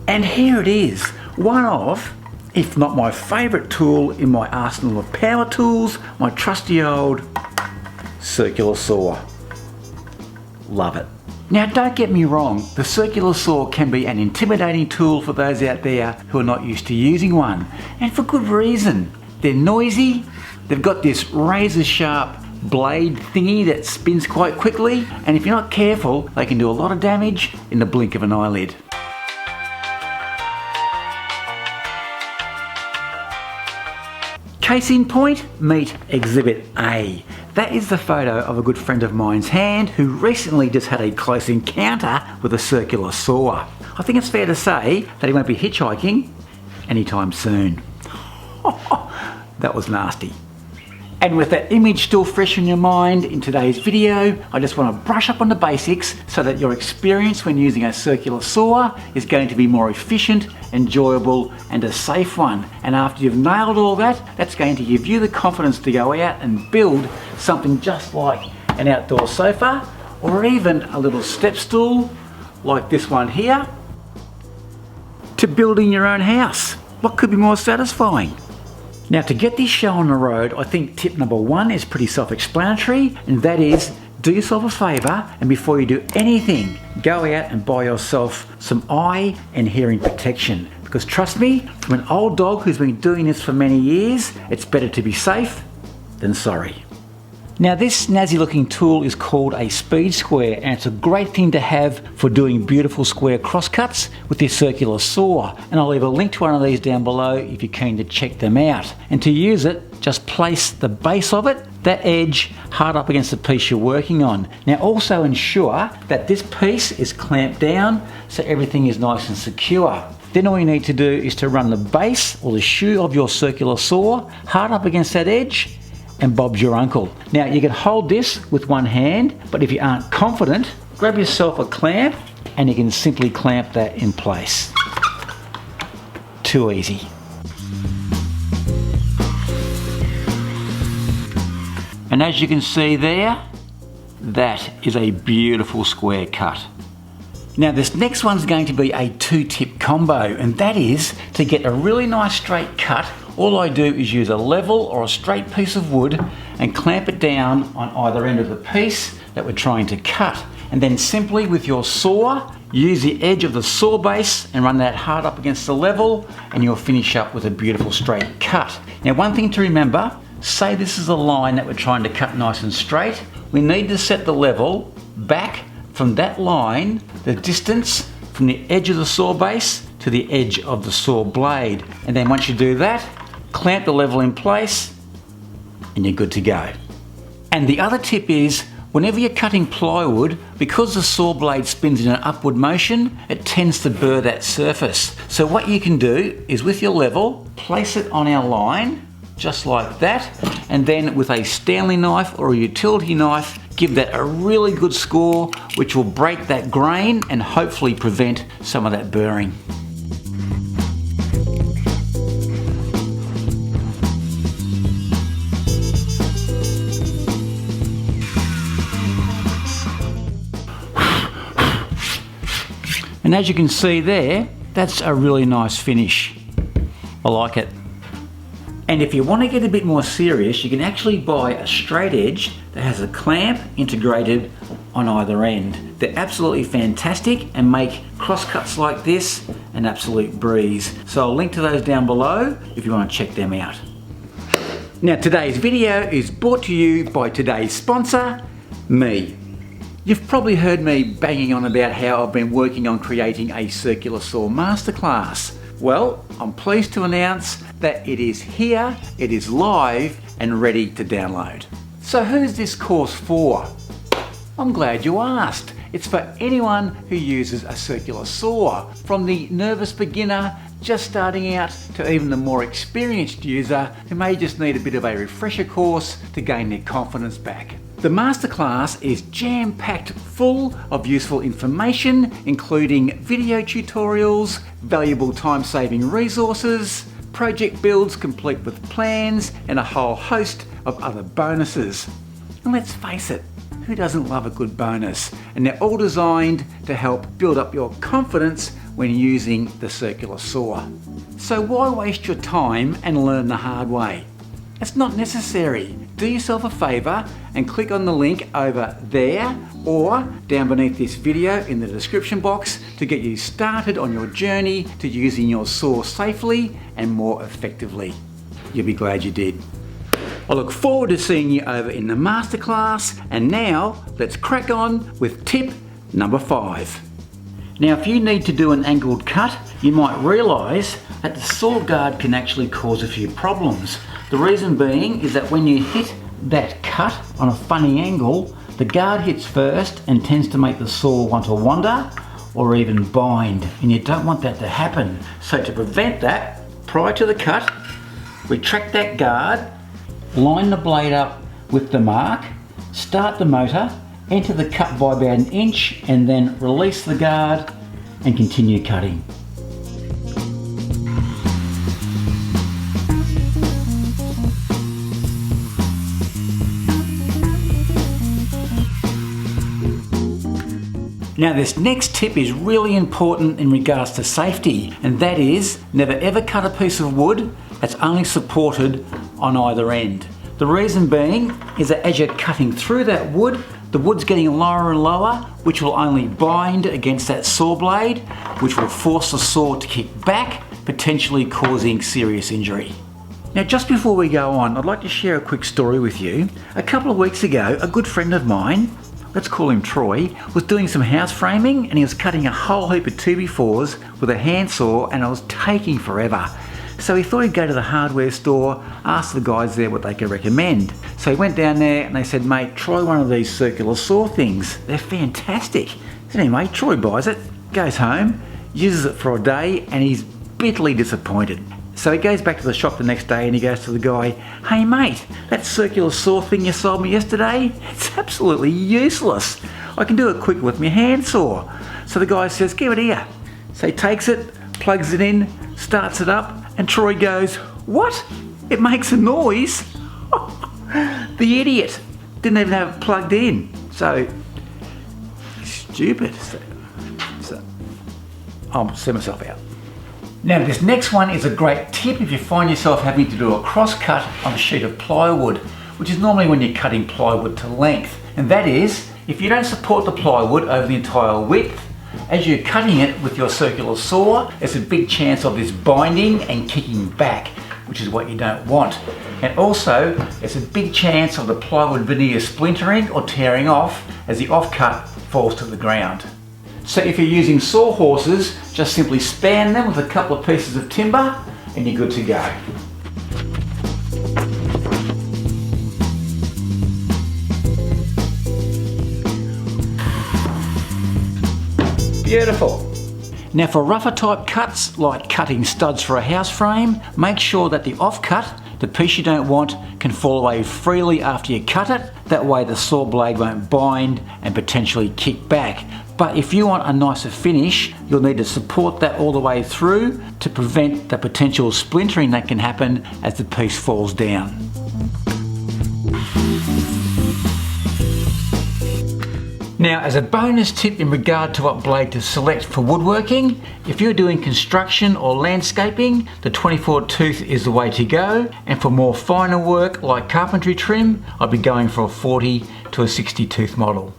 And here it is, one of, if not my favourite tool in my arsenal of power tools, my trusty old circular saw. Love it. Now don't get me wrong, the circular saw can be an intimidating tool for those out there who are not used to using one, and for good reason. They're noisy, they've got this razor sharp blade thingy that spins quite quickly, and if you're not careful, they can do a lot of damage in the blink of an eyelid. Case in point, meet Exhibit A. That is the photo of a good friend of mine's hand who recently just had a close encounter with a circular saw. I think it's fair to say that he won't be hitchhiking anytime soon. That was nasty. And with that image still fresh in your mind in today's video, I just want to brush up on the basics so that your experience when using a circular saw is going to be more efficient, enjoyable and a safe one. And after you've nailed all that, that's going to give you the confidence to go out and build something just like an outdoor sofa or even a little step stool like this one here to building your own house. What could be more satisfying? Now to get this show on the road, I think tip number one is pretty self-explanatory, and that is do yourself a favour and before you do anything, go out and buy yourself some eye and hearing protection. Because trust me, from an old dog who's been doing this for many years, it's better to be safe than sorry. Now this snazzy looking tool is called a speed square, and it's a great thing to have for doing beautiful square crosscuts with your circular saw. And I'll leave a link to one of these down below if you're keen to check them out. And to use it, just place the base of it, that edge, hard up against the piece you're working on. Now also ensure that this piece is clamped down so everything is nice and secure. Then all you need to do is to run the base or the shoe of your circular saw hard up against that edge, and Bob's your uncle. Now you can hold this with one hand, but if you aren't confident, grab yourself a clamp and you can simply clamp that in place. Too easy. And as you can see there, that is a beautiful square cut. Now this next one's going to be a two-tip combo, and that is to get a really nice straight cut. All I do is use a level or a straight piece of wood and clamp it down on either end of the piece that we're trying to cut. And then simply with your saw, use the edge of the saw base and run that hard up against the level, and you'll finish up with a beautiful straight cut. Now one thing to remember, say this is a line that we're trying to cut nice and straight, we need to set the level back from that line, the distance from the edge of the saw base to the edge of the saw blade. And then once you do that, clamp the level in place and you're good to go. And the other tip is, whenever you're cutting plywood, because the saw blade spins in an upward motion, it tends to burr that surface. So what you can do is with your level, place it on our line, just like that, and then with a Stanley knife or a utility knife, give that a really good score, which will break that grain and hopefully prevent some of that burring. And as you can see there, that's a really nice finish. I like it. And if you want to get a bit more serious, you can actually buy a straight edge that has a clamp integrated on either end. They're absolutely fantastic and make crosscuts like this an absolute breeze. So I'll link to those down below if you want to check them out. Now today's video is brought to you by today's sponsor, me. You've probably heard me banging on about how I've been working on creating a circular saw masterclass. Well, I'm pleased to announce that it is here, it is live and ready to download. So who's this course for? I'm glad you asked. It's for anyone who uses a circular saw, from the nervous beginner just starting out to even the more experienced user who may just need a bit of a refresher course to gain their confidence back. The masterclass is jam-packed full of useful information, including video tutorials, valuable time-saving resources, project builds complete with plans, and a whole host of other bonuses. And let's face it, who doesn't love a good bonus? And they're all designed to help build up your confidence when using the circular saw. So why waste your time and learn the hard way? It's not necessary. Do yourself a favour and click on the link over there or down beneath this video in the description box to get you started on your journey to using your saw safely and more effectively. You'll be glad you did. I look forward to seeing you over in the masterclass, and now let's crack on with tip number 5. Now if you need to do an angled cut, you might realise that the saw guard can actually cause a few problems. The reason being is that when you hit that cut on a funny angle, the guard hits first and tends to make the saw want to wander or even bind, and you don't want that to happen. So to prevent that, prior to the cut, retract that guard, line the blade up with the mark, start the motor, enter the cut by about 1 inch, and then release the guard and continue cutting. Now this next tip is really important in regards to safety, and that is never ever cut a piece of wood that's only supported on either end. The reason being is that as you're cutting through that wood, the wood's getting lower and lower, which will only bind against that saw blade, which will force the saw to kick back, potentially causing serious injury. Now just before we go on, I'd like to share a quick story with you. A couple of weeks ago, a good friend of mine, let's call him Troy, was doing some house framing and he was cutting a whole heap of 2x4s with a handsaw, and it was taking forever. So he thought he'd go to the hardware store, ask the guys there what they could recommend. So he went down there and they said, mate, try one of these circular saw things. They're fantastic. So anyway, Troy buys it, goes home, uses it for a day, and he's bitterly disappointed. So he goes back to the shop the next day and he goes to the guy, hey mate, that circular saw thing you sold me yesterday, it's absolutely useless. I can do it quick with my handsaw. So the guy says, give it here. So he takes it, plugs it in, starts it up, and Troy goes, what? It makes a noise? The idiot didn't even have it plugged in. So, stupid. So I'll see myself out. Now this next one is a great tip if you find yourself having to do a cross cut on a sheet of plywood, which is normally when you're cutting plywood to length. And that is, if you don't support the plywood over the entire width, as you're cutting it with your circular saw, there's a big chance of this binding and kicking back, which is what you don't want. And also, there's a big chance of the plywood veneer splintering or tearing off as the offcut falls to the ground. So if you're using saw horses, just simply span them with a couple of pieces of timber and you're good to go. Beautiful. Now for rougher type cuts, like cutting studs for a house frame, make sure that the offcut, the piece you don't want, can fall away freely after you cut it. That way the saw blade won't bind and potentially kick back. But if you want a nicer finish, you'll need to support that all the way through to prevent the potential splintering that can happen as the piece falls down. Now as a bonus tip in regard to what blade to select for woodworking, if you're doing construction or landscaping, the 24 tooth is the way to go, and for more finer work like carpentry trim, I'd be going for a 40 to a 60 tooth model.